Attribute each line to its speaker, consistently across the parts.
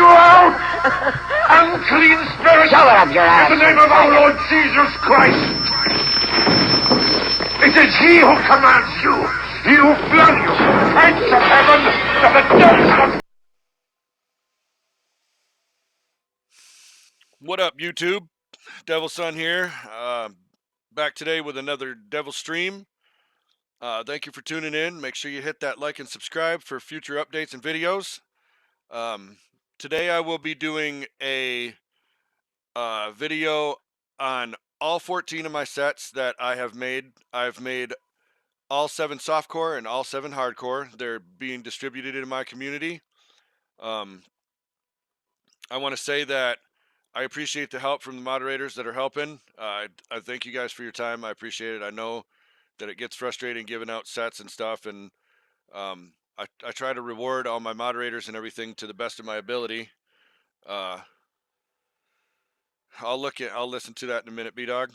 Speaker 1: you out! Unclean spirit!
Speaker 2: Shove it up your ass!
Speaker 1: In the name of our Lord Jesus Christ! It is he who commands you! He who flung you from the heights of heaven to the depths of...
Speaker 3: What up, YouTube? Devil Son here. Back today with another Devil stream. Thank you for tuning in. Make sure you hit that like and subscribe for future updates and videos. Today I will be doing a video on all 14 of my sets that I have made. I've made all 7 softcore and all 7 hardcore. They're being distributed in my community. I want to say that I appreciate the help from the moderators that are helping. I thank you guys for your time. I appreciate it. I know that it gets frustrating giving out sets and stuff, and I try to reward all my moderators and everything to the best of my ability. I'll listen to that in a minute, B-Dog.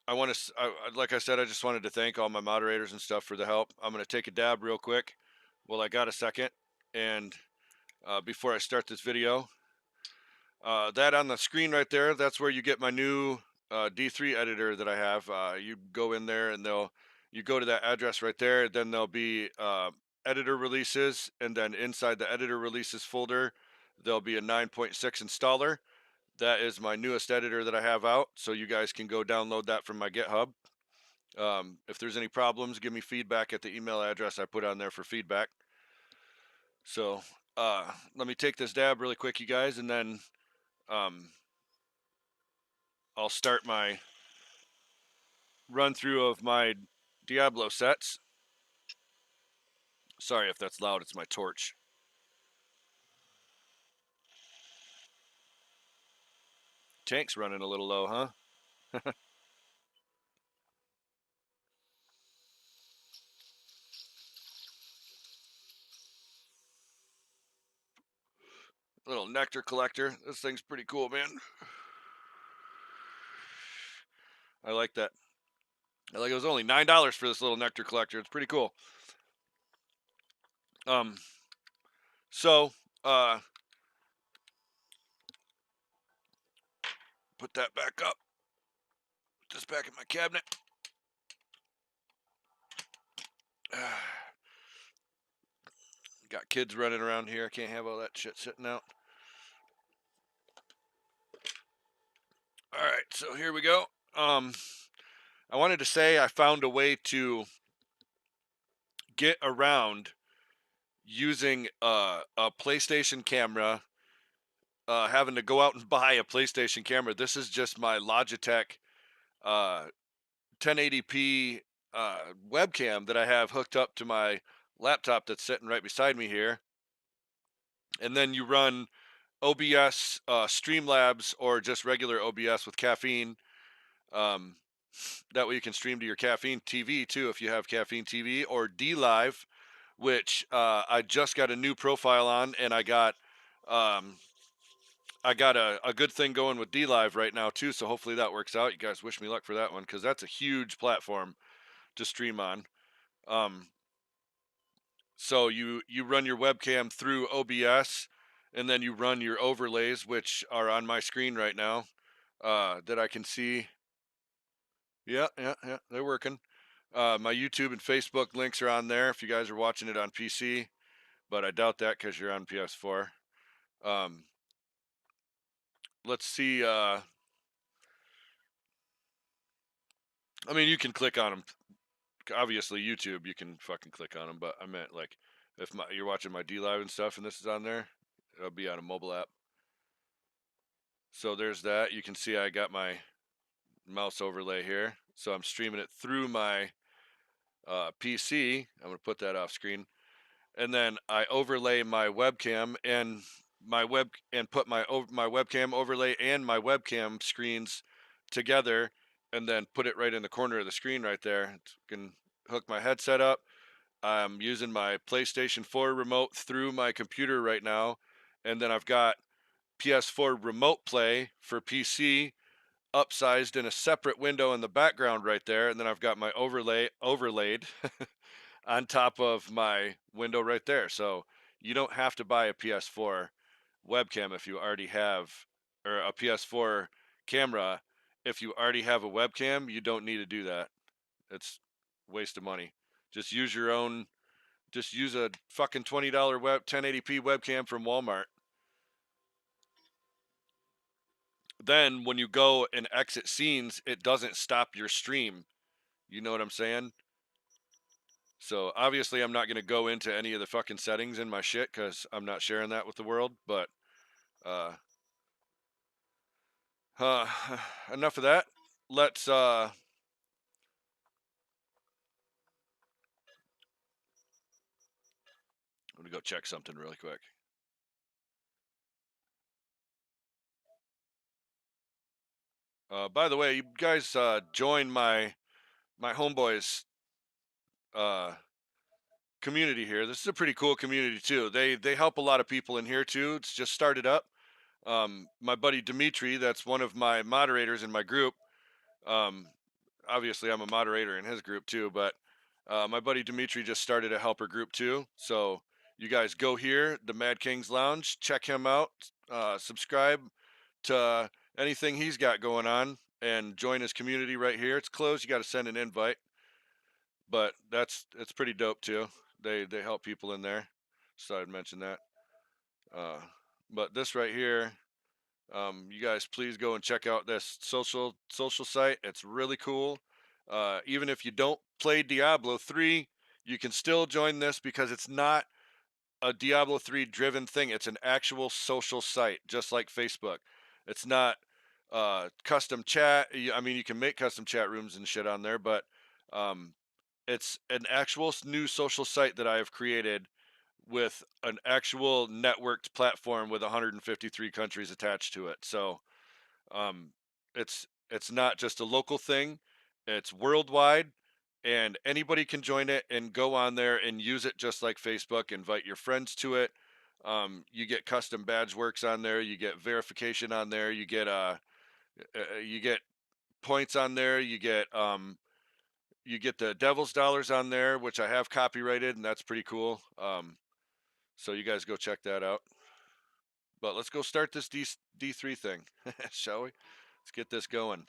Speaker 3: Like I said, I just wanted to thank all my moderators and stuff for the help. I'm going to take a dab real quick. Well, I got a second, and before I start this video, that on the screen right there, that's where you get my new D3 editor that I have. You go in there and you go to that address right there, then there'll be editor releases, and then inside the editor releases folder, there'll be a 9.6 installer. That is my newest editor that I have out, so you guys can go download that from my GitHub. If there's any problems, give me feedback at the email address I put on there for feedback. So let me take this dab really quick, you guys, and then I'll start my run through of my Diablo sets. Sorry if that's loud, it's my torch. Tank's running a little low, huh? Little nectar collector. This thing's pretty cool, man. I like that. It was only $9 for this little nectar collector. It's pretty cool. So put that back up. Put this back in my cabinet. Got kids running around here. I can't have all that shit sitting out. All right, so here we go. I wanted to say I found a way to get around using a PlayStation camera, having to go out and buy a PlayStation camera. This is just my Logitech 1080p webcam that I have hooked up to my laptop that's sitting right beside me here. And then you run OBS, Streamlabs, or just regular OBS with Caffeine. That way you can stream to your Caffeine TV too if you have Caffeine TV, or DLive, which I just got a new profile on, and I got a good thing going with DLive right now too, so hopefully that works out. You guys wish me luck for that one, because that's a huge platform to stream on. So you run your webcam through OBS, and then you run your overlays, which are on my screen right now, that I can see. Yeah, they're working. My YouTube and Facebook links are on there if you guys are watching it on PC, but I doubt that because you're on PS4. Let's see. I mean, you can click on them. Obviously, YouTube, you can fucking click on them, but I meant like if you're watching my DLive and stuff and this is on there, it'll be on a mobile app. So there's that. You can see I got my mouse overlay here. So I'm streaming it through my PC. I'm going to put that off screen. And then I overlay my webcam and put my webcam overlay and my webcam screens together, and then put it right in the corner of the screen right there. You can hook my headset up. I'm using my PlayStation 4 remote through my computer right now, and then I've got PS4 Remote Play for PC upsized in a separate window in the background right there, and then I've got my overlaid on top of my window right there. So you don't have to buy a PS4 webcam if you already have, or a PS4 camera. If you already have a webcam, you don't need to do that. It's a waste of money. Just use your own. Just use a fucking $20 1080p webcam from Walmart. Then when you go and exit scenes, it doesn't stop your stream. You know what I'm saying? So obviously I'm not going to go into any of the fucking settings in my shit because I'm not sharing that with the world. But uh, uh enough of that. Let's I'm gonna go check something really quick. By the way, you guys join my homeboys community here. This is a pretty cool community too. They help a lot of people in here too. It's just started up. My buddy Dimitri, that's one of my moderators in my group. Um, Obviously, I'm a moderator in his group too, but my buddy Dimitri just started a helper group too. So you guys go here, the Mad Kings Lounge, check him out, subscribe to anything he's got going on, and join his community right here. It's closed. You got to send an invite, but it's pretty dope too. They help people in there, so I'd mention that. Uh, but this right here, you guys please go and check out this social site. It's really cool. Even if you don't play Diablo 3, you can still join this because it's not a Diablo 3 driven thing. It's an actual social site, just like Facebook. It's not custom chat. I mean, you can make custom chat rooms and shit on there, but um, it's an actual new social site that I have created with an actual networked platform with 153 countries attached to it. So um, it's not just a local thing; it's worldwide, and anybody can join it and go on there and use it just like Facebook. Invite your friends to it. You get custom badge works on there. You get verification on there. You get points on there. You get the Devil's Dollars on there, which I have copyrighted, and that's pretty cool. So you guys go check that out. But let's go start this D3 thing, shall we? Let's get this going.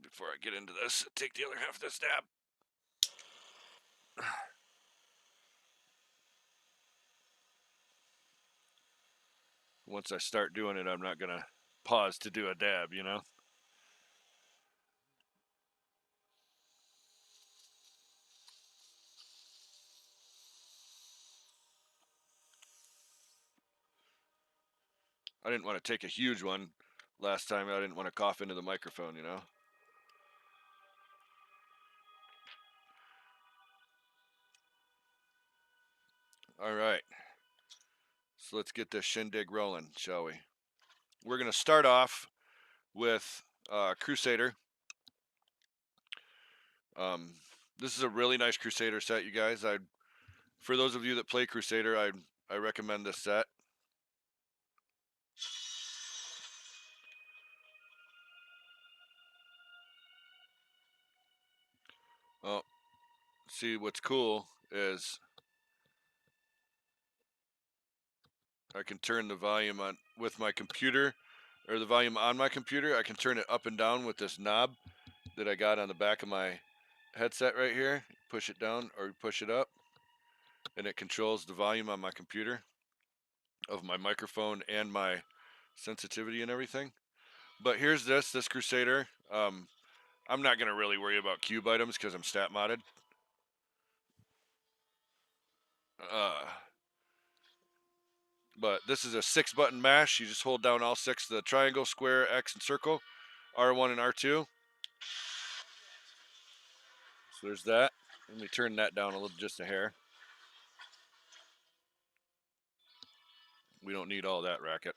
Speaker 3: Before I get into this, take the other half of this dab. Once I start doing it, I'm not going to pause to do a dab, you know? I didn't want to take a huge one last time. I didn't want to cough into the microphone, you know? All right. So let's get this shindig rolling, shall we? We're going to start off with Crusader. This is a really nice Crusader set, you guys. For those of you that play Crusader, I recommend this set. Oh, see, what's cool is I can turn the volume on with my computer, or the volume on my computer. I can turn it up and down with this knob that I got on the back of my headset right here. Push it down or push it up, and it controls the volume on my computer of my microphone and my sensitivity and everything. But here's this Crusader. I'm not gonna really worry about cube items because I'm stat modded. But this is a 6-button mash. You just hold down all 6: the triangle, square, X, and circle, R1 and R2. So there's that. Let me turn that down a little, just a hair. We don't need all that racket.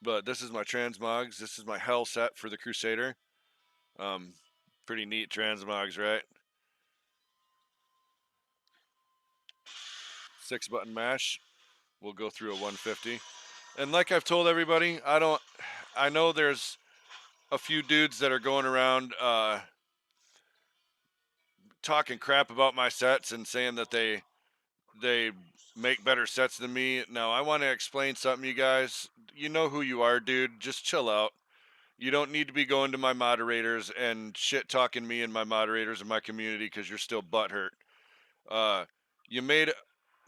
Speaker 3: But this is my transmogs. This is my hell set for the Crusader. Pretty neat transmogs, right? 6-button mash. We'll go through a 150. And like I've told everybody, I know there's a few dudes that are going around talking crap about my sets and saying that they make better sets than me. Now, I want to explain something, you guys. You know who you are, dude. Just chill out. You don't need to be going to my moderators and shit talking me and my moderators in my community because you're still butthurt. You made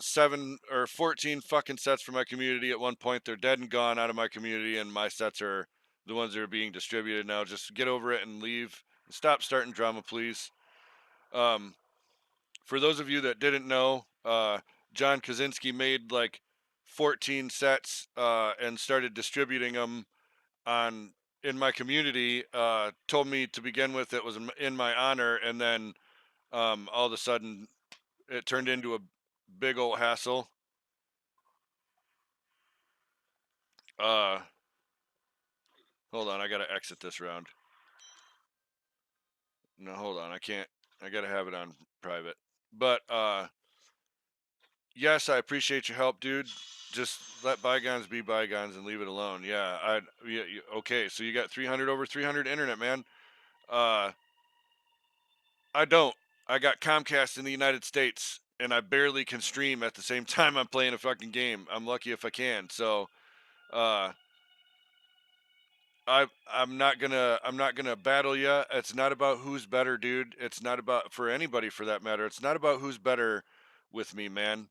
Speaker 3: 7 or 14 fucking sets for my community at one point. They're dead and gone out of my community, and my sets are the ones that are being distributed now. Just get over it and leave. Stop starting drama, please. For those of you that didn't know, John Kaczynski made like 14 sets and started distributing them on in my community. Told me to begin with it was in my honor, and then all of a sudden it turned into a big old hassle. Hold on, I gotta exit this round. No, hold on, I can't. I gotta have it on private. But yes, I appreciate your help, dude. Just let bygones be bygones and leave it alone. Yeah, okay. So you got 300 over 300 internet, man. I don't. I got Comcast in the United States, and I barely can stream at the same time I'm playing a fucking game. I'm lucky if I can. So, uh, I'm not gonna battle you. It's not about who's better, dude. It's not about for anybody for that matter. It's not about who's better with me, man.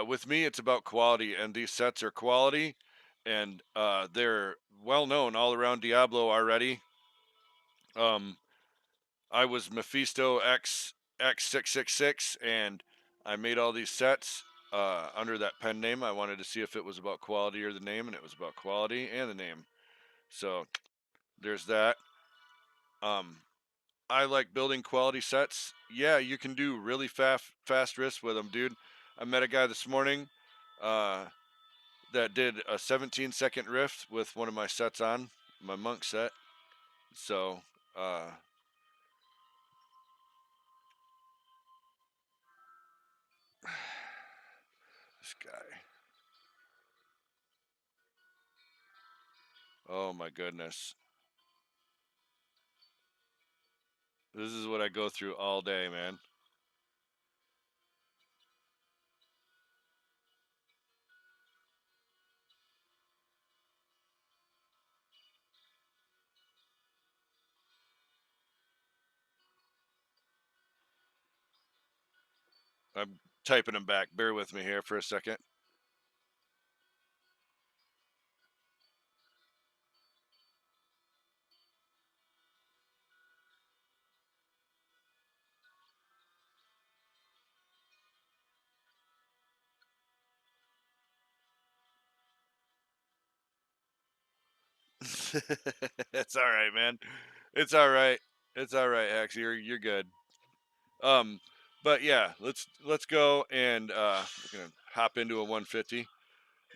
Speaker 3: With me, it's about quality, and these sets are quality, and they're well known all around Diablo already. I was Mephisto X666, and I made all these sets under that pen name. I wanted to see if it was about quality or the name, and it was about quality and the name. So there's that. I like building quality sets. Yeah, you can do really fast risks with them, dude. I met a guy this morning that did a 17-second rift with one of my sets on, my monk set. So, this guy. Oh my goodness. This is what I go through all day, man. I'm typing them back. Bear with me here for a second. It's all right, man. It's all right. It's all right, Hex. You're good. But yeah, let's go and we're gonna hop into a 150.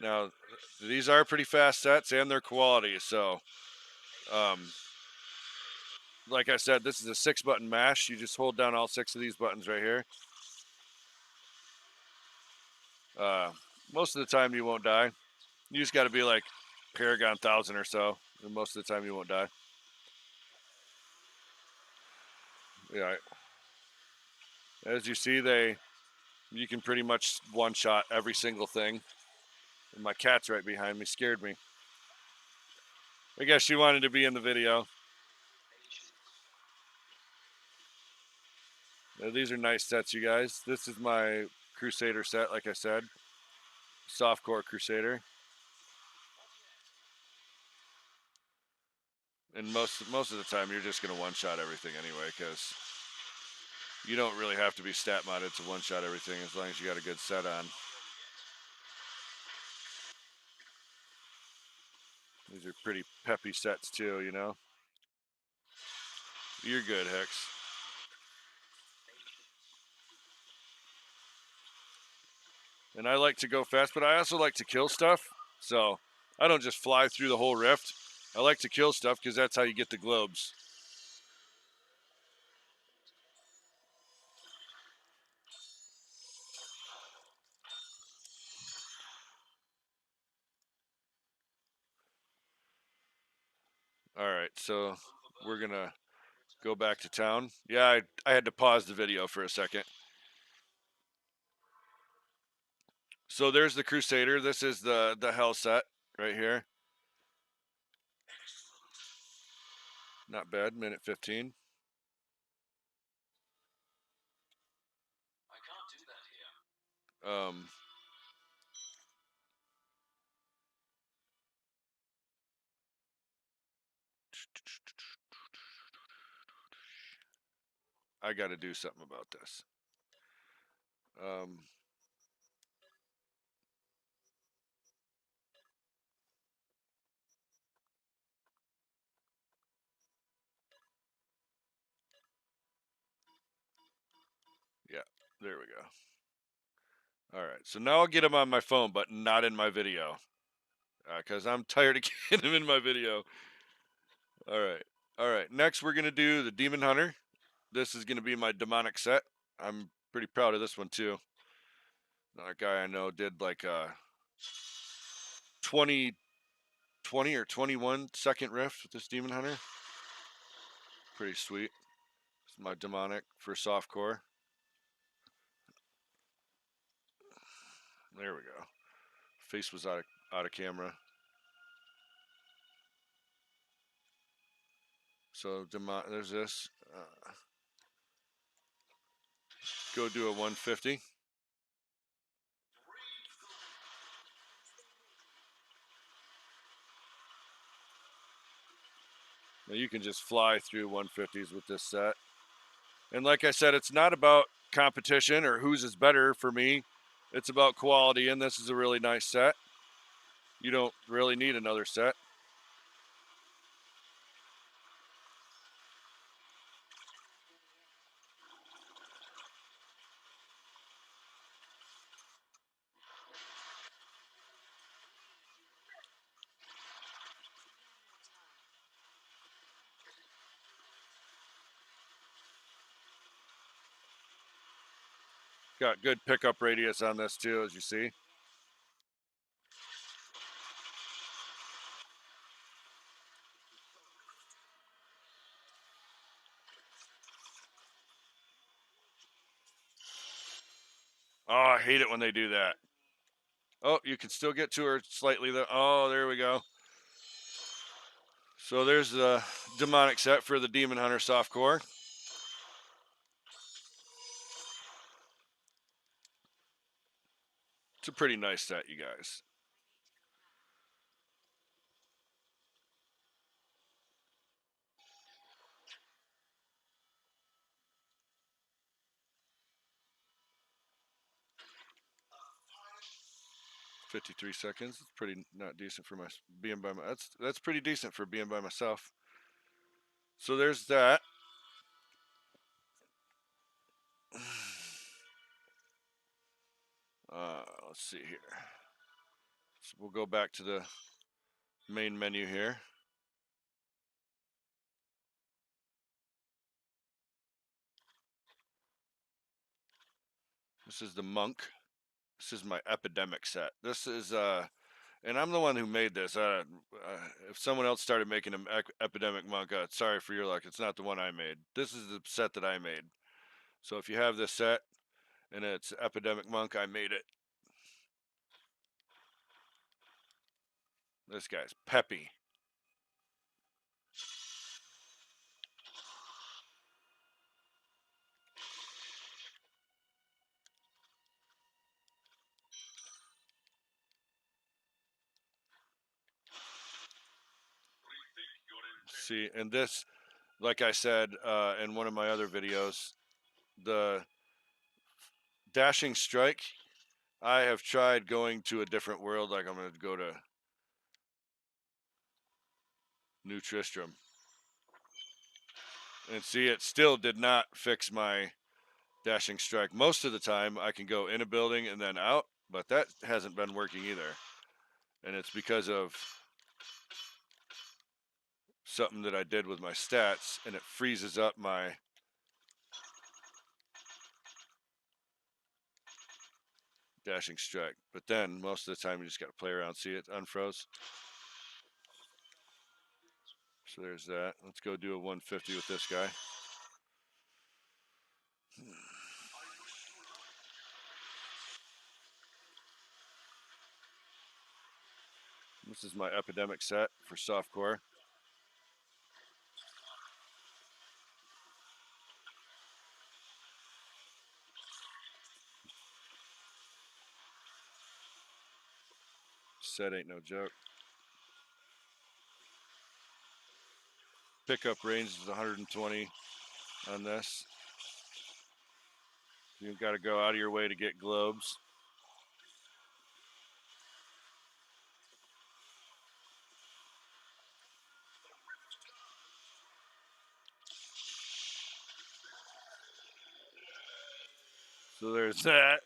Speaker 3: Now, these are pretty fast sets and they're quality. So, like I said, this is a 6-button mash. You just hold down all 6 of these buttons right here. Most of the time you won't die. You just got to be like Paragon 1000 or so, and most of the time you won't die. Yeah. As you see, you can pretty much one-shot every single thing. And my cat's right behind me, scared me. I guess she wanted to be in the video. Now, these are nice sets, you guys. This is my Crusader set, like I said. Softcore Crusader. And most of the time, you're just going to one-shot everything anyway, because you don't really have to be stat modded to one-shot everything as long as you got a good set on. These are pretty peppy sets too, you know? You're good, Hex. And I like to go fast, but I also like to kill stuff. So I don't just fly through the whole rift. I like to kill stuff because that's how you get the globes. All right, so we're gonna go back to town. Yeah, I had to pause the video for a second. So there's the Crusader. This is the hell set right here. Not bad, minute 15. Um, I got to do something about this. Yeah, there we go. All right, so now I'll get him on my phone, but not in my video, because I'm tired of getting him in my video. All right. Next, we're gonna do the Demon Hunter. This is gonna be my demonic set. I'm pretty proud of this one too. Another guy I know did like 20 or 21 second rift with this Demon Hunter. Pretty sweet. It's my demonic for softcore. There we go. Face was out of camera. So there's this. Go do a 150. Now you can just fly through 150s with this set. And like I said, it's not about competition or whose is better for me. It's about quality, and this is a really nice set. You don't really need another set. Got good pickup radius on this too, as you see. Oh, I hate it when they do that. Oh, you can still get to her slightly though. Oh, there we go. So there's the demonic set for the Demon Hunter softcore. It's a pretty nice set, you guys. $53 seconds. It's pretty not decent for my being by my. That's pretty decent for being by myself. So there's that. Let's see here. So we'll go back to the main menu here. This is the monk. This is my epidemic set. This is and I'm the one who made this. If someone else started making an epidemic monk, sorry for your luck. It's not the one I made. This is the set that I made. So if you have this set and it's epidemic monk, I made it. This guy's peppy. See, and this, like I said in one of my other videos, the dashing strike, I have tried going to a different world, like I'm going to go to New Tristram. And see, it still did not fix my dashing strike. Most of the time, I can go in a building and then out, but that hasn't been working either. And it's because of something that I did with my stats, and it freezes up my dashing strike. But then, most of the time, you just got to play around. See, it unfroze. So there's that. Let's go do a 150 with this guy. This is my epidemic set for softcore. Set ain't no joke. Pickup range is 120 on this. You've got to go out of your way to get globes. So there's that.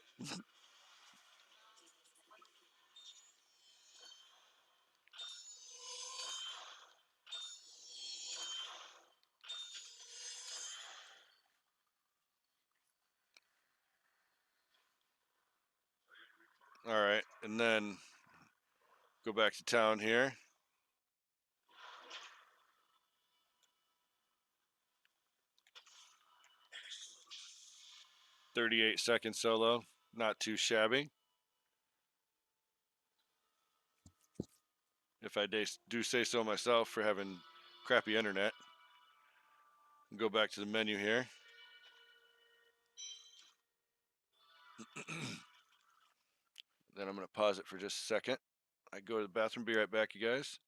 Speaker 3: All right, and then go back to town here. "38-second solo, not too shabby. If I do say so myself for having crappy internet. Go back to the menu here. Then I'm going to pause it for just a second. I go to the bathroom, be right back, you guys.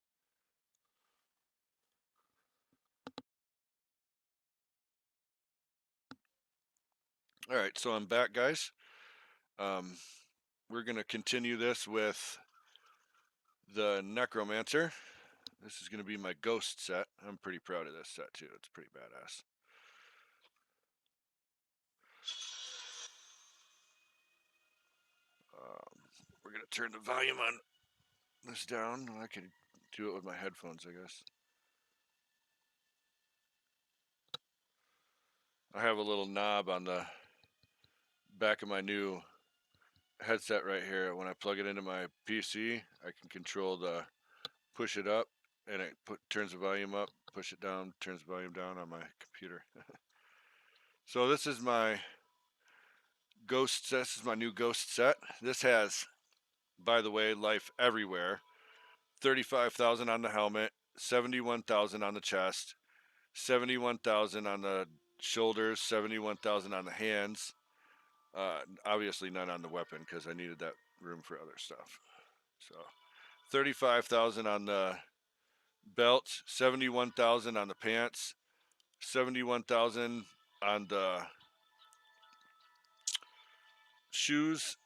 Speaker 3: All right, so I'm back, guys. We're going to continue this with the Necromancer. This is going to be my ghost set. I'm pretty proud of this set, too. It's pretty badass. We're going to turn the volume on this down. I can do it with my headphones, I guess. I have a little knob on the back of my new headset right here. When I plug it into my PC, I can control the push it up, and it turns the volume up, push it down, turns the volume down on my computer. So this is my ghost set. This is my new ghost set. This has, by the way, life everywhere. 35,000 on the helmet, 71,000 on the chest, 71,000 on the shoulders, 71,000 on the hands. Obviously none on the weapon because I needed that room for other stuff. So 35,000 on the belt, 71,000 on the pants, 71,000 on the shoes,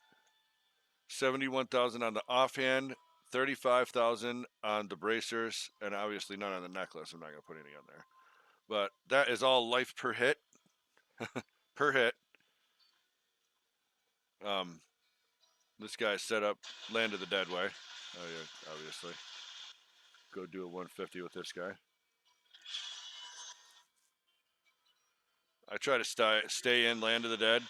Speaker 3: 71,000 on the offhand, 35,000 on the bracers, and obviously none on the necklace. I'm not going to put any on there. But that is all life per hit. Per hit. This guy's set up Land of the Dead way. Oh yeah, obviously. Go do a 150 with this guy. I try to stay in Land of the Dead.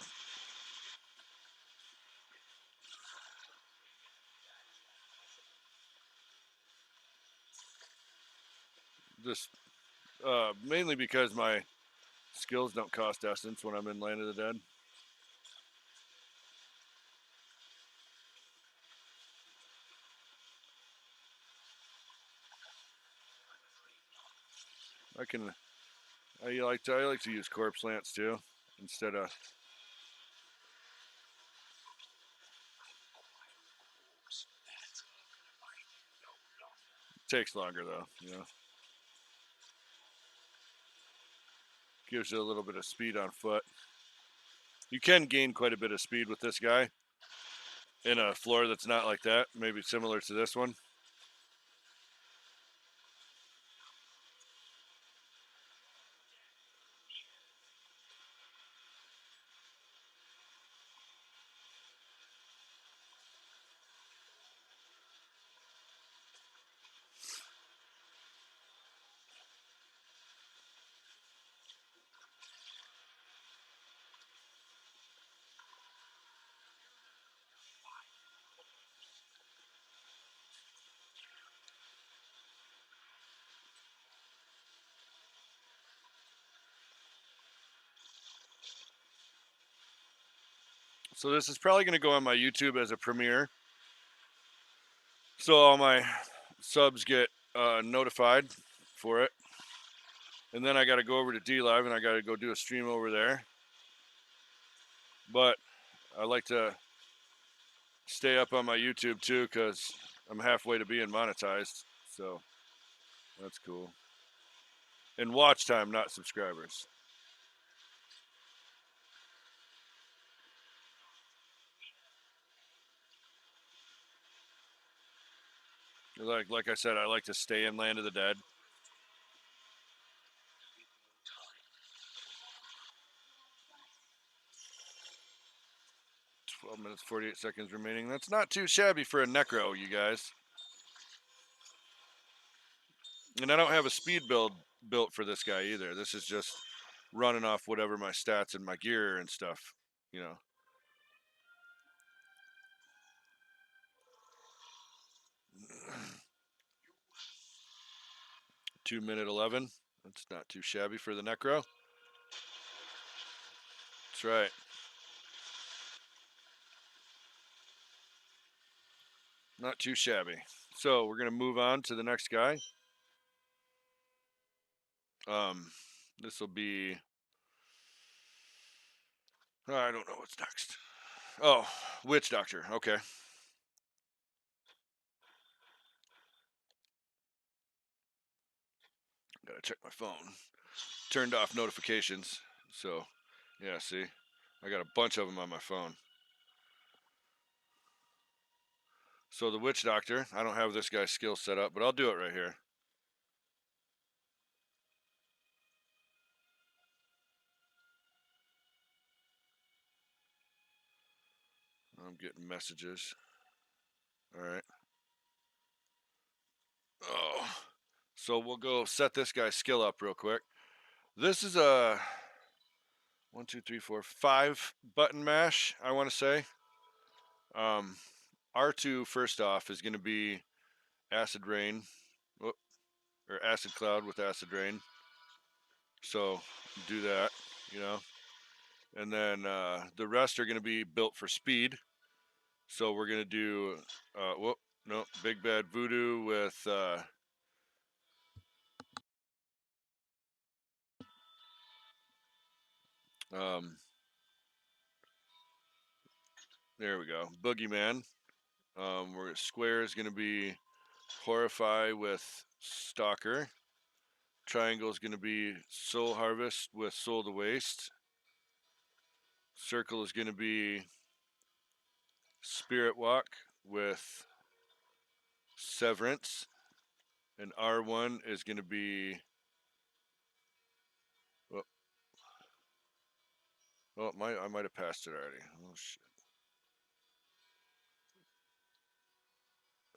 Speaker 3: Just mainly because my skills don't cost essence when I'm in Land of the Dead. I like to use corpse lance too instead of. Takes longer though, you know. Gives you a little bit of speed on foot. You can gain quite a bit of speed with this guy in a floor that's not like that, maybe similar to this one. So this is probably going to go on my YouTube as a premiere. So all my subs get notified for it. And then I got to go over to DLive and I got to go do a stream over there. But I like to stay up on my YouTube too because I'm halfway to being monetized. So that's cool. And watch time, not subscribers. Like I said, I like to stay in Land of the Dead. 12 minutes, 48 seconds remaining. That's not too shabby for a necro, you guys. And I don't have a speed build built for this guy either. This is just running off whatever my stats and my gear and stuff, you know. 2 minute 11. That's not too shabby for the necro. That's right. Not too shabby. So we're gonna move on to the next guy. This will be. I don't know what's next. Oh, Witch Doctor. Okay. Gotta check my phone. Turned off notifications. So, yeah, see? I got a bunch of them on my phone. So the Witch Doctor, I don't have this guy's skill set up, but I'll do it right here. I'm getting messages. All right. Oh. So we'll go set this guy's skill up real quick. This is a 1, 2, 3, 4, 5 button mash, I want to say. R2 first off is going to be Acid Rain, or Acid Cloud with Acid Rain. So do that, you know. And then the rest are going to be built for speed. So we're going to do, Big Bad Voodoo with there we go, Boogeyman. Where Square is going to be Horrify with Stalker. Triangle is going to be Soul Harvest with Soul to Waste. Circle is going to be Spirit Walk with Severance. And R1 is going to be. I might have passed it already. Oh, shit.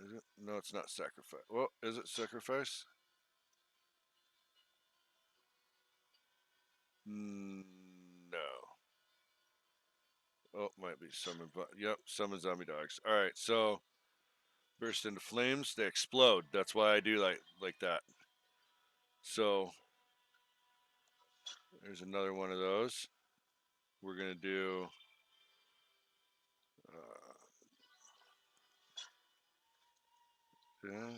Speaker 3: Is it? No, it's not Sacrifice. Well, is it Sacrifice? No. Oh, might be Summon. Yep, Summon Zombie Dogs. All right, so burst into flames. They explode. That's why I do like that. So there's another one of those. We're gonna do. Yeah.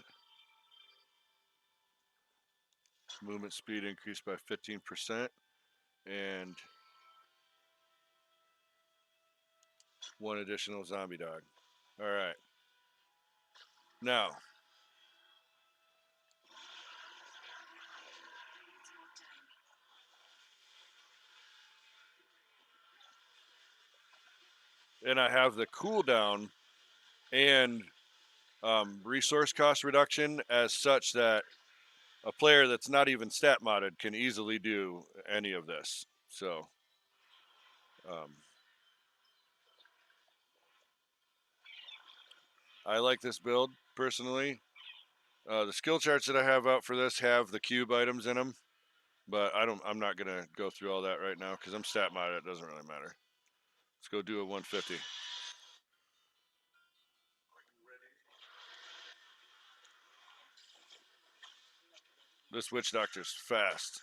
Speaker 3: Movement speed increased by 15%, and one additional zombie dog. All right. Now, and I have the cooldown and resource cost reduction as such that a player that's not even stat modded can easily do any of this. So, I like this build personally. The skill charts that I have out for this have the cube items in them, but I'm not gonna go through all that right now because I'm stat modded. It doesn't really matter. Let's go do a 150. This Witch Doctor's fast.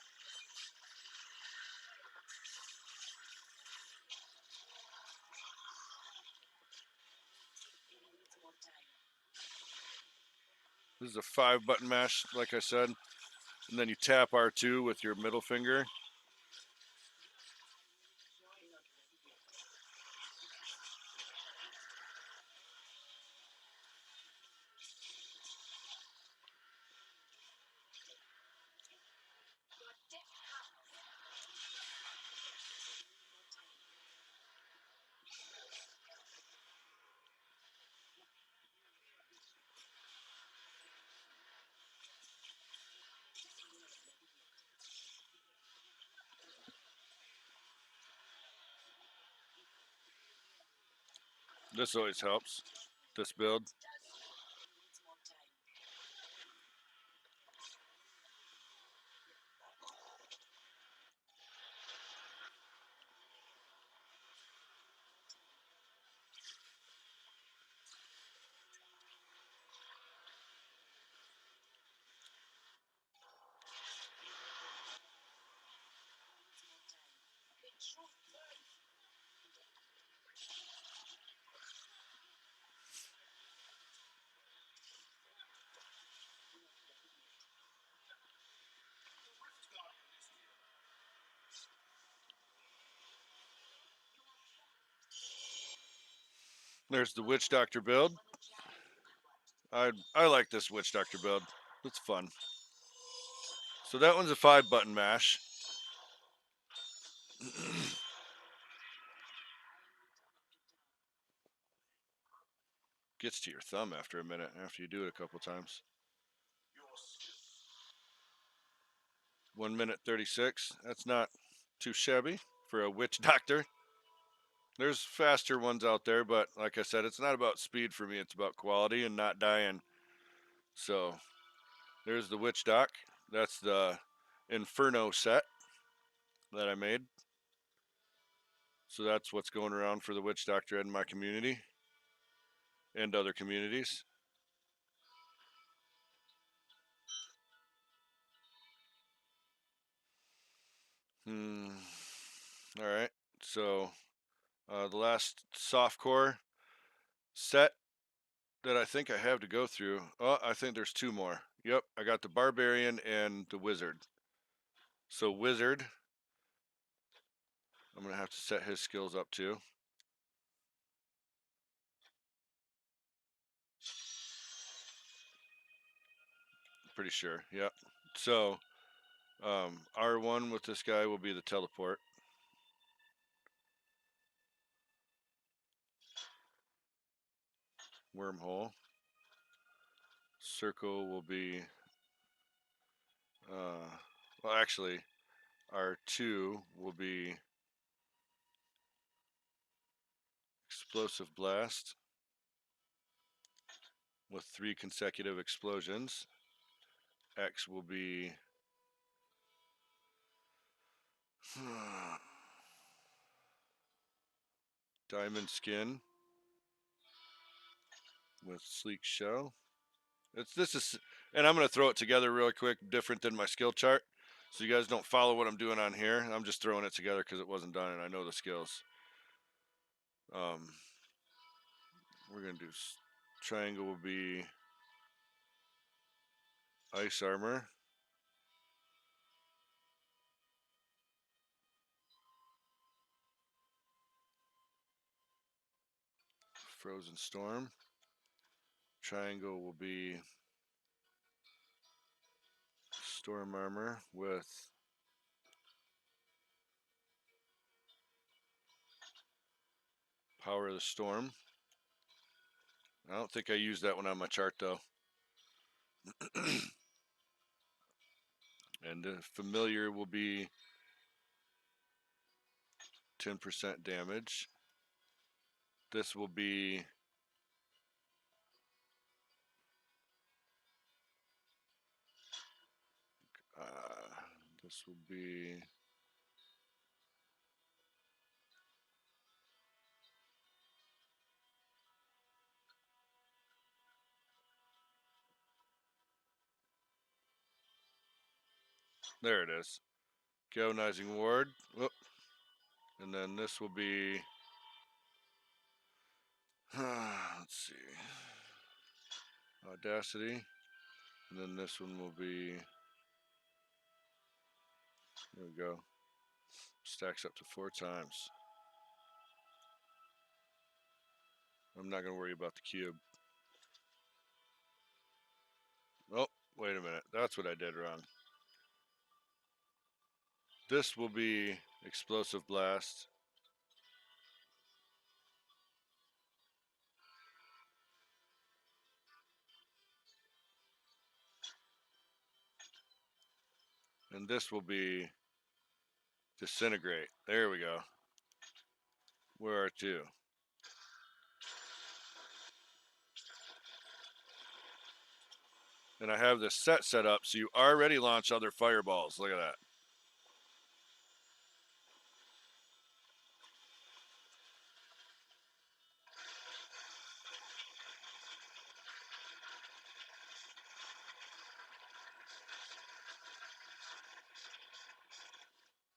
Speaker 3: This is a 5-button mash, like I said. And then you tap R2 with your middle finger. This always helps, this build. There's the Witch Doctor build. I like this Witch Doctor build. It's fun. So that one's a 5-button mash. Gets to your thumb after a minute, after you do it a couple times. 1 minute 36. That's not too shabby for a Witch Doctor. There's faster ones out there, but like I said, it's not about speed for me. It's about quality and not dying. So there's the Witch Doc. That's the Inferno set that I made. So that's what's going around for the Witch Doctor in my community and other communities. All right. So the last softcore set that I think I have to go through. Oh, I think there's 2 more. Yep, I got the Barbarian and the Wizard. So Wizard, I'm going to have to set his skills up too. Pretty sure, yep. So R1 with this guy will be the teleport. Wormhole. Circle will be, well actually, R2 will be Explosive Blast with 3 consecutive explosions. X will be Diamond Skin with Sleek Shell. This is, and I'm going to throw it together real quick, different than my skill chart. So you guys don't follow what I'm doing on here. I'm just throwing it together because it wasn't done and I know the skills. We're going to do triangle will be Ice Armor. Frozen Storm. Triangle will be Storm Armor with Power of the Storm. I don't think I used that one on my chart though. And the familiar will be 10% damage. This will be this will be there it is. Galvanizing Ward. Whoop. And then this will be let's see. Audacity. And then this one will be, there we go. Stacks up to 4 times. I'm not going to worry about the cube. Oh, wait a minute. That's what I did wrong. This will be explosive blast. And this will be disintegrate. There we go. Where are 2? And I have this set up so you already launch other fireballs. Look at that.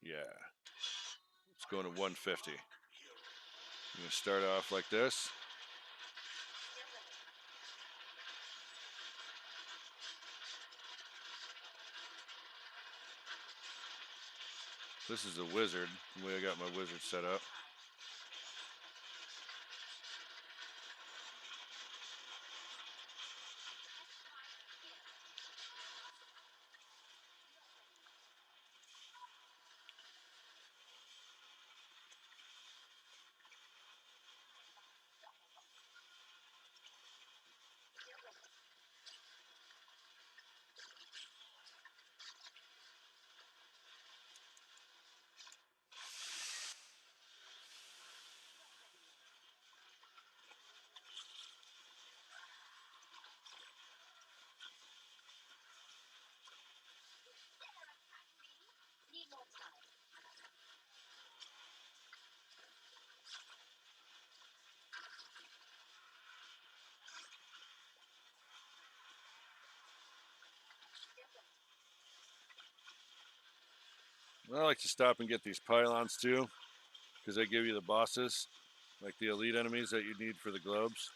Speaker 3: Yeah. It's going to 150. I'm going to start off like this. This is the wizard, the way I got my wizard set up. I like to stop and get these pylons too, because they give you the bosses, like the elite enemies that you need for the globes.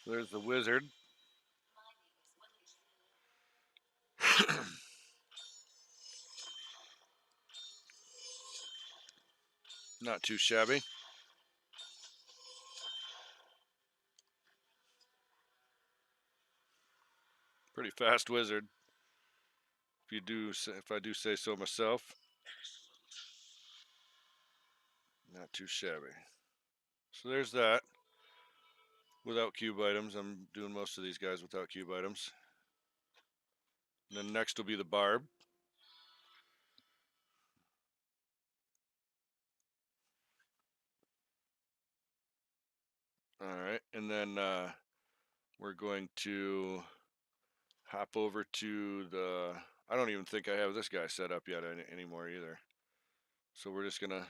Speaker 3: There's the wizard. Not too shabby. Pretty fast wizard, if I do say so myself. Not too shabby. So there's that. Without cube items, I'm doing most of these guys without cube items. And then next will be the barb. All right, and then we're going to hop over to the, I don't even think I have this guy set up yet anymore either. So we're just gonna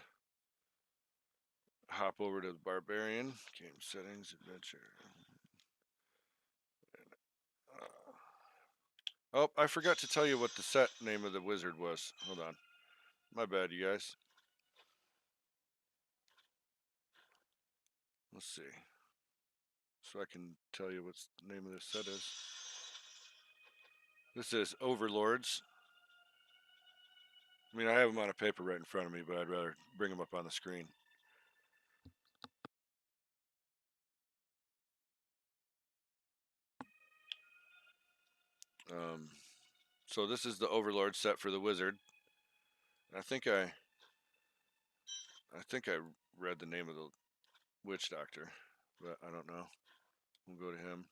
Speaker 3: hop over to the barbarian, game settings, adventure. Oh, I forgot to tell you what the set name of the wizard was. Hold on. My bad, you guys. Let's see. So I can tell you what the name of this set is. This is Overlords. I mean, I have them on a paper right in front of me, but I'd rather bring them up on the screen. So this is the Overlord set for the wizard. I think I read the name of the witch doctor, but I don't know. We'll go to him.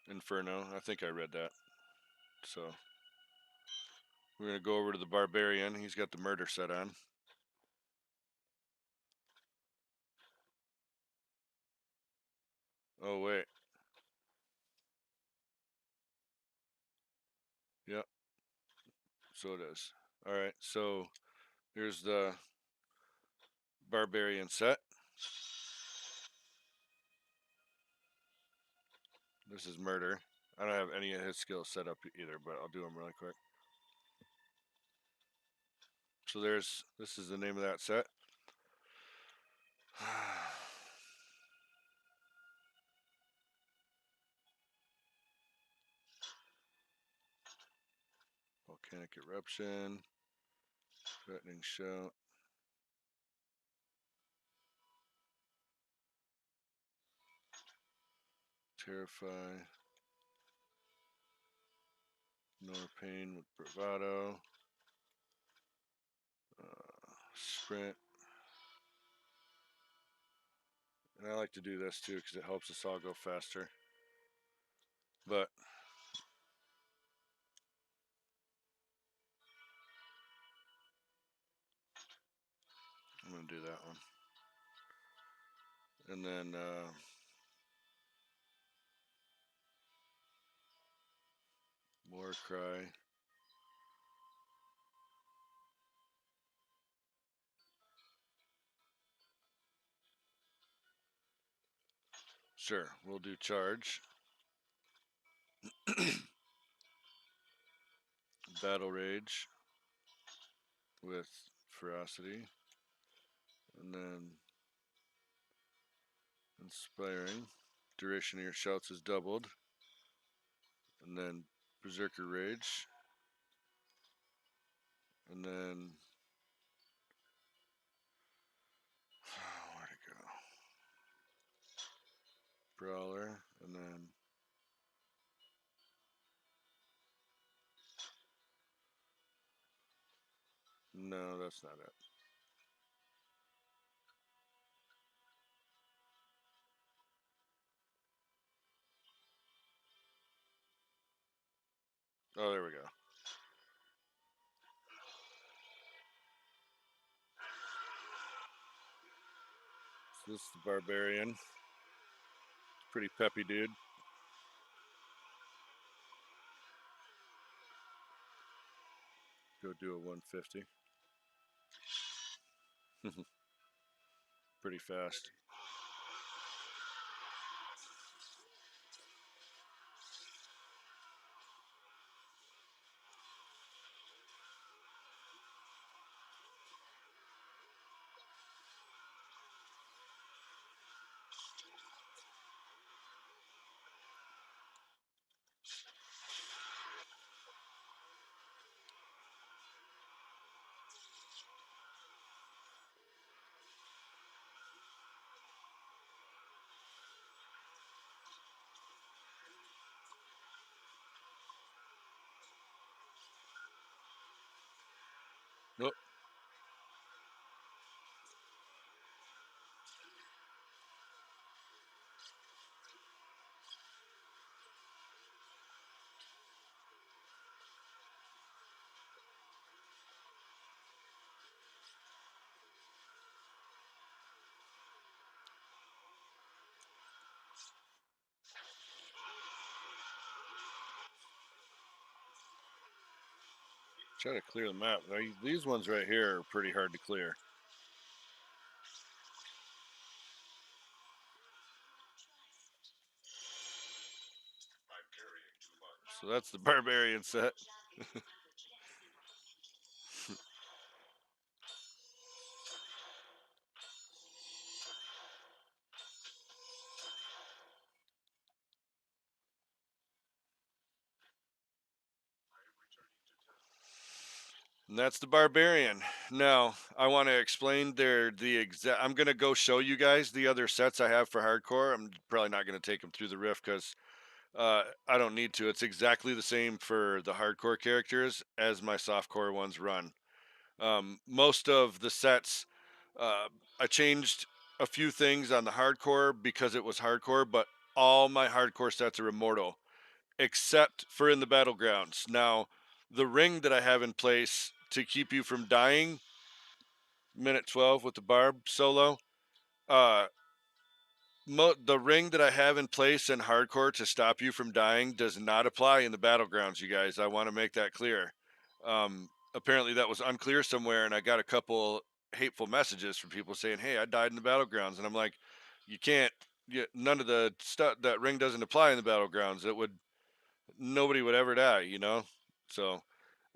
Speaker 3: Inferno. I think I read that. So We're going to go over to the Barbarian. He's got the murder set on. Oh, wait. Yep. So it is. All right. So here's the Barbarian set. This is murder. I don't have any of his skills set up either, but I'll do them really quick. So this is the name of that set. Volcanic eruption, threatening shout, terrify, ignore pain with bravado, sprint. And I like to do this too because it helps us all go faster. But I'm going to do that one. And then war cry. Sure, we'll do charge. Battle rage with ferocity. And then inspiring. Duration of your shouts is doubled. And then berserker rage. And then where'd it go? Brawler, and then no, that's not it. Oh, there we go. So this is the Barbarian. Pretty peppy dude. Go do a 150. Pretty fast. Nope. Try to clear the map. These ones right here are pretty hard to clear. So that's the Barbarian set. And that's the Barbarian. Now, I want to explain the exact. I'm going to go show you guys the other sets I have for hardcore. I'm probably not going to take them through the riff because I don't need to. It's exactly the same for the hardcore characters as my softcore ones run. Most of the sets, I changed a few things on the hardcore because it was hardcore, but all my hardcore sets are immortal except for in the battlegrounds. Now, the ring that I have in place to keep you from dying, minute 12 with the barb solo, uh, the ring that I have in place in hardcore to stop you from dying does not apply in the battlegrounds, you guys. I want to make that clear. Apparently that was unclear somewhere, and I got a couple hateful messages from people saying, "Hey, I died in the battlegrounds," and I'm like, "You can't. None of the stuff, that ring doesn't apply in the battlegrounds. Nobody would ever die, you know." So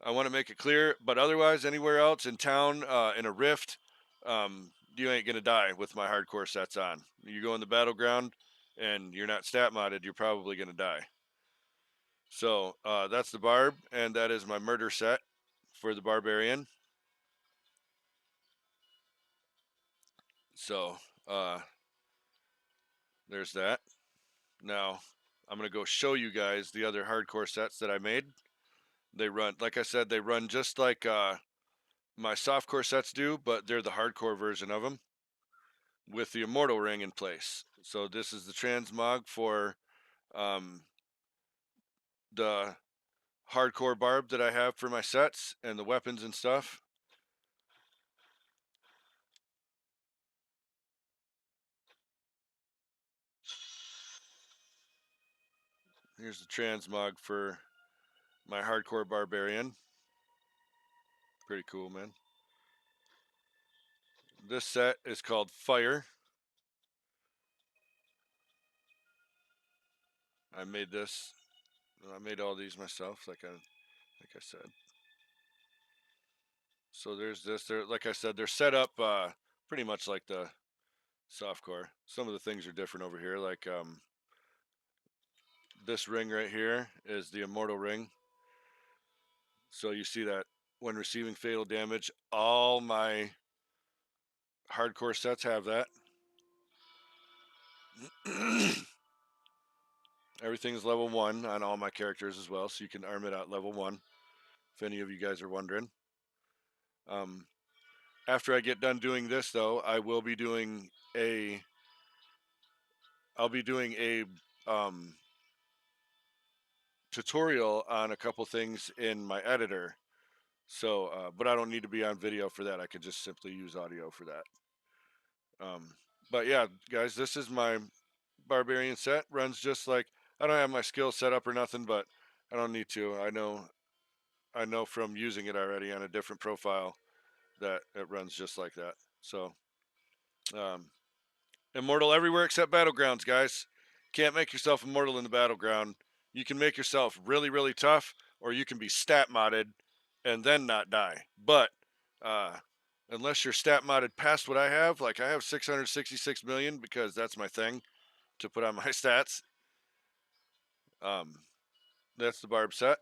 Speaker 3: I want to make it clear. But otherwise, anywhere else in town, in a rift, you ain't gonna die with my hardcore sets on. You go in the battleground and you're not stat modded, you're probably gonna die. So that's the barb, and that is my murder set for the barbarian. So there's that. Now I'm gonna go show you guys the other hardcore sets that I made. They run, like I said, they run just like my softcore sets do, but they're the hardcore version of them with the immortal ring in place. So this is the transmog for the hardcore barb that I have for my sets and the weapons and stuff. Here's the transmog for my hardcore barbarian. Pretty cool, man. This set is called Fire. I made this. I made all these myself, like I said. So there's this. They're, like I said, they're set up pretty much like the softcore. Some of the things are different over here, like this ring right here is the immortal ring. So you see that when receiving fatal damage, all my hardcore sets have that. Everything's level 1 on all my characters as well, so you can arm it at level 1, if any of you guys are wondering. After I get done doing this, though, I'll be doing a tutorial on a couple things in my editor. So, but I don't need to be on video for that. I can just simply use audio for that. But yeah, guys, this is my barbarian set. Runs just like, I don't have my skill set up or nothing, but I don't need to. I know from using it already on a different profile that it runs just like that. So, immortal everywhere except battlegrounds, guys. Can't make yourself immortal in the battleground. You can make yourself really, really tough, or you can be stat modded and then not die. But unless you're stat modded past what I have, like I have 666 million because that's my thing to put on my stats. That's the barb set.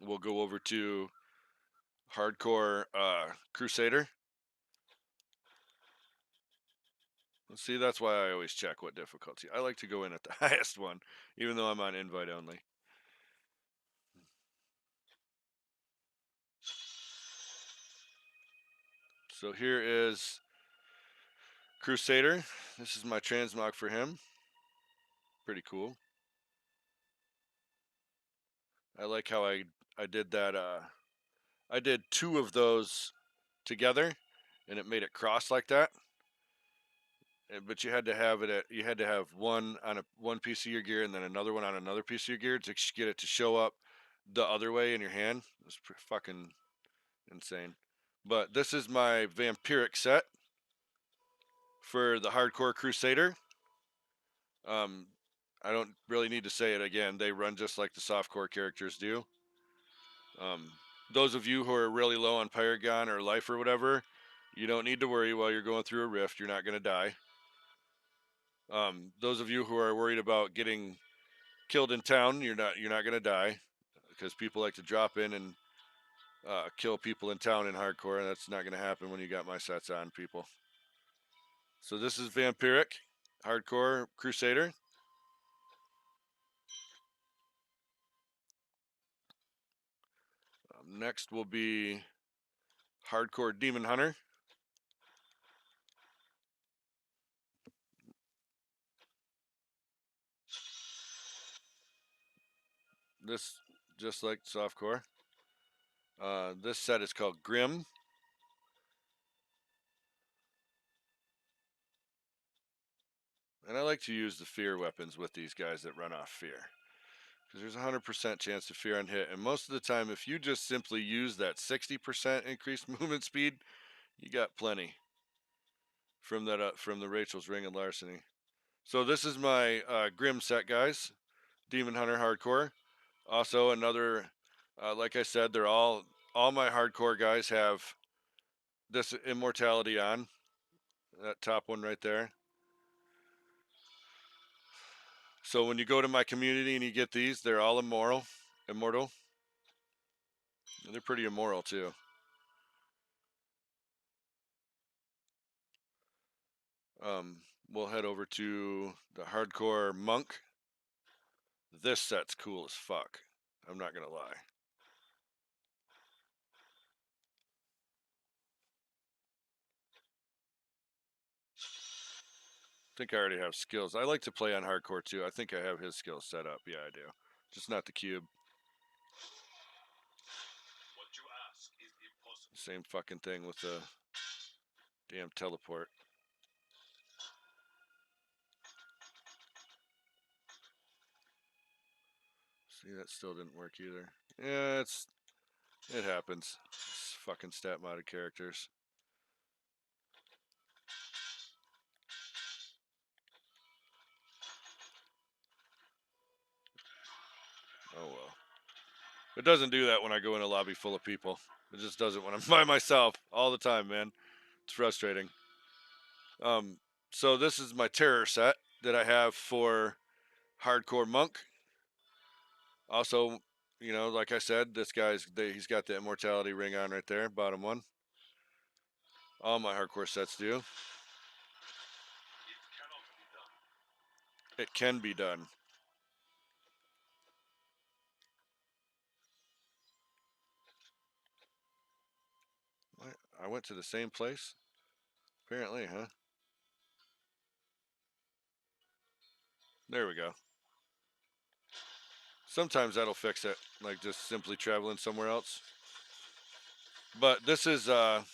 Speaker 3: We'll go over to hardcore Crusader. Let's see, that's why I always check what difficulty. I like to go in at the highest one, even though I'm on invite only. So here is Crusader. This is my transmog for him. Pretty cool. I like how I did that. I did 2 of those together, and it made it cross like that. But you had to have it. You had to have one on one piece of your gear, and then another one on another piece of your gear to get it to show up the other way in your hand. It was fucking insane. But this is my vampiric set for the hardcore Crusader. I don't really need to say it again. They run just like the softcore characters do. Those of you who are really low on Paragon or life or whatever, you don't need to worry while you're going through a rift. You're not going to die. Those of you who are worried about getting killed in town, you're not going to die, because people like to drop in and kill people in town in hardcore, and that's not going to happen when you got my sets on, people. So this is vampiric hardcore Crusader. Next will be hardcore Demon Hunter. this just like softcore. This set is called Grim. And I like to use the fear weapons with these guys that run off fear. Because there's a 100% chance to fear on hit. And most of the time, if you just simply use that 60% increased movement speed, you got plenty from that from the Rachel's Ring and Larceny. So this is my Grim set, guys. Demon Hunter Hardcore. Also another, like I said, they're all my hardcore guys have this immortality on. That top one right there. So when you go to my community and you get these, they're all immortal. And they're pretty immoral too. We'll head over to the Hardcore Monk. This set's cool as fuck. I'm not gonna lie. I think I already have skills. I like to play on hardcore too. I think I have his skills set up. Yeah, I do. Just not the cube. Same fucking thing with the damn teleport. See, that still didn't work either. Yeah, it happens. It's fucking stat modded characters. Oh well. It doesn't do that when I go in a lobby full of people. It just does it when I'm by myself all the time, man. It's frustrating. So this is my terror set that I have for Hardcore Monk. Also, you know, like I said, this he's got the immortality ring on right there, bottom one. All my hardcore sets do. It can be done. What? I went to the same place? Apparently, huh? There we go. Sometimes that'll fix it, like just simply traveling somewhere else. But this is this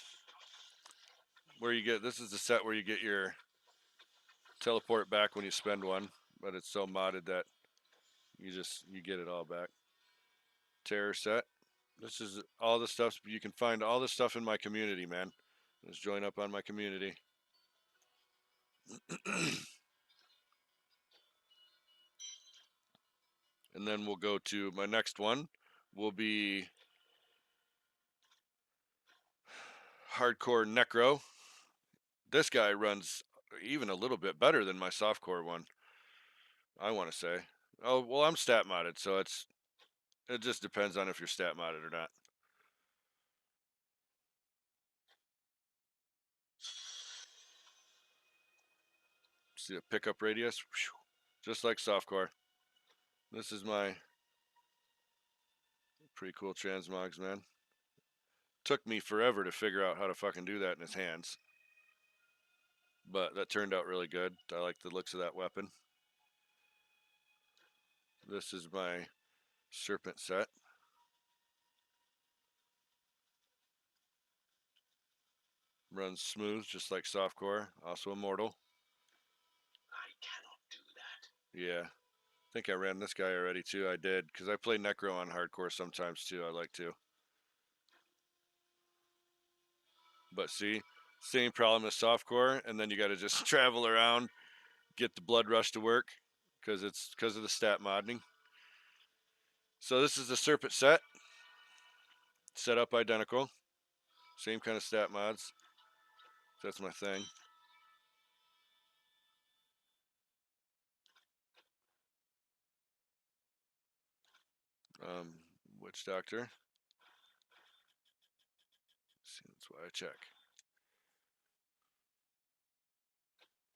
Speaker 3: is the set where you get your teleport back when you spend one, but it's so modded that you get it all back. Terror set. This is all the stuff. You can find all the stuff in my community, man. Just join up on my community. And then we'll go to my next one. Will be Hardcore Necro. This guy runs even a little bit better than my softcore one, I want to say. Oh, well, I'm stat modded, so it just depends on if you're stat modded or not. See the pickup radius? Just like softcore. This is my pretty cool transmogs, man. Took me forever to figure out how to fucking do that in his hands. But that turned out really good. I like the looks of that weapon. This is my serpent set. Runs smooth, just like softcore. Also immortal.
Speaker 1: I cannot do that.
Speaker 3: Yeah. I think I ran this guy already too. I did, because I play Necro on hardcore sometimes too. I like to. But see, same problem as softcore, and then you got to just travel around, get the blood rush to work, because of the stat modding. So this is the serpent set. Set up identical. Same kind of stat mods. That's my thing. Witch Doctor. See, that's why I check.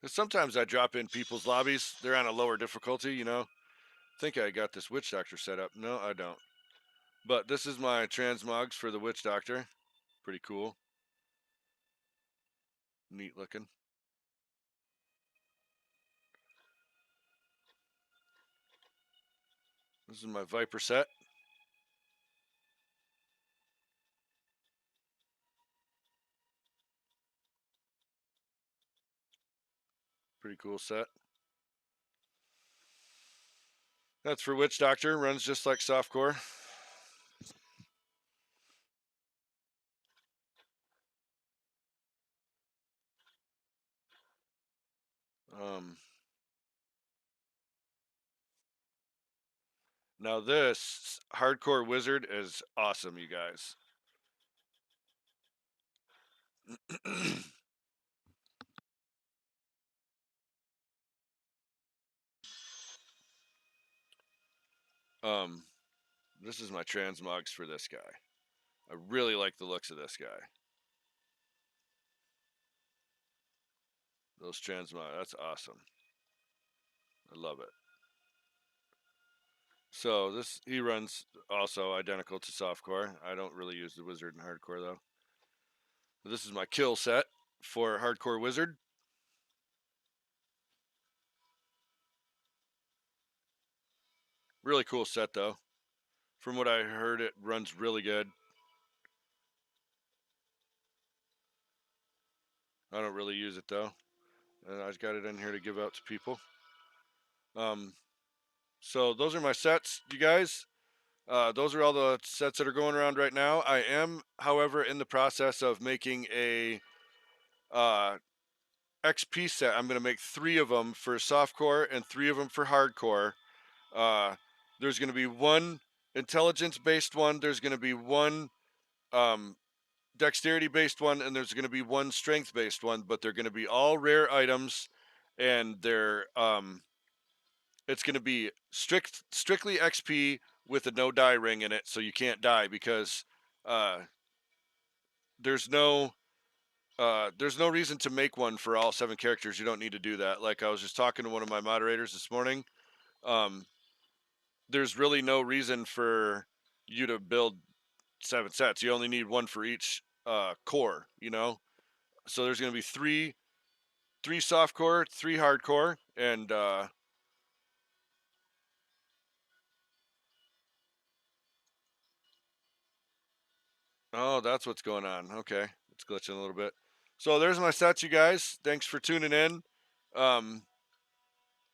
Speaker 3: Because sometimes I drop in people's lobbies. They're on a lower difficulty, you know. I think I got this Witch Doctor set up. No, I don't. But this is my transmogs for the Witch Doctor. Pretty cool. Neat looking. This is my Viper set. Pretty cool set. That's for Witch Doctor. Runs just like softcore. Now this Hardcore Wizard is awesome, you guys. This is my transmogs for this guy. I really like the looks of this guy. Those transmogs, that's awesome. I love it. So this, he runs also identical to softcore. I don't really use the wizard in hardcore though. This is my kill set for hardcore wizard. Really cool set though. From what I heard, it runs really good. I don't really use it though. And I just got it in here to give out to people. So those are my sets, you guys. Those are all the sets that are going around right now. I am, however, in the process of making a XP set. I'm going to make 3 of them for softcore and 3 of them for hardcore. There's going to be one intelligence-based one. There's going to be one dexterity-based one, and there's going to be one strength-based one. But they're going to be all rare items, and they're it's going to be strictly XP with a no die ring in it, so you can't die because there's no reason to make one for all 7 characters. You don't need to do that. Like I was just talking to one of my moderators this morning. There's really no reason for you to build 7 sets. You only need one for each core, you know? So there's going to be 3 soft core, 3 hardcore, and oh, that's what's going on. Okay. It's glitching a little bit. So there's my sets, you guys. Thanks for tuning in.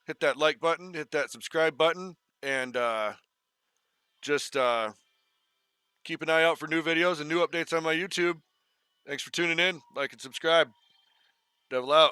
Speaker 3: Hit that like button, hit that subscribe button, and just keep an eye out for new videos and new updates on my YouTube. Thanks for tuning in. Like and subscribe. Devil out.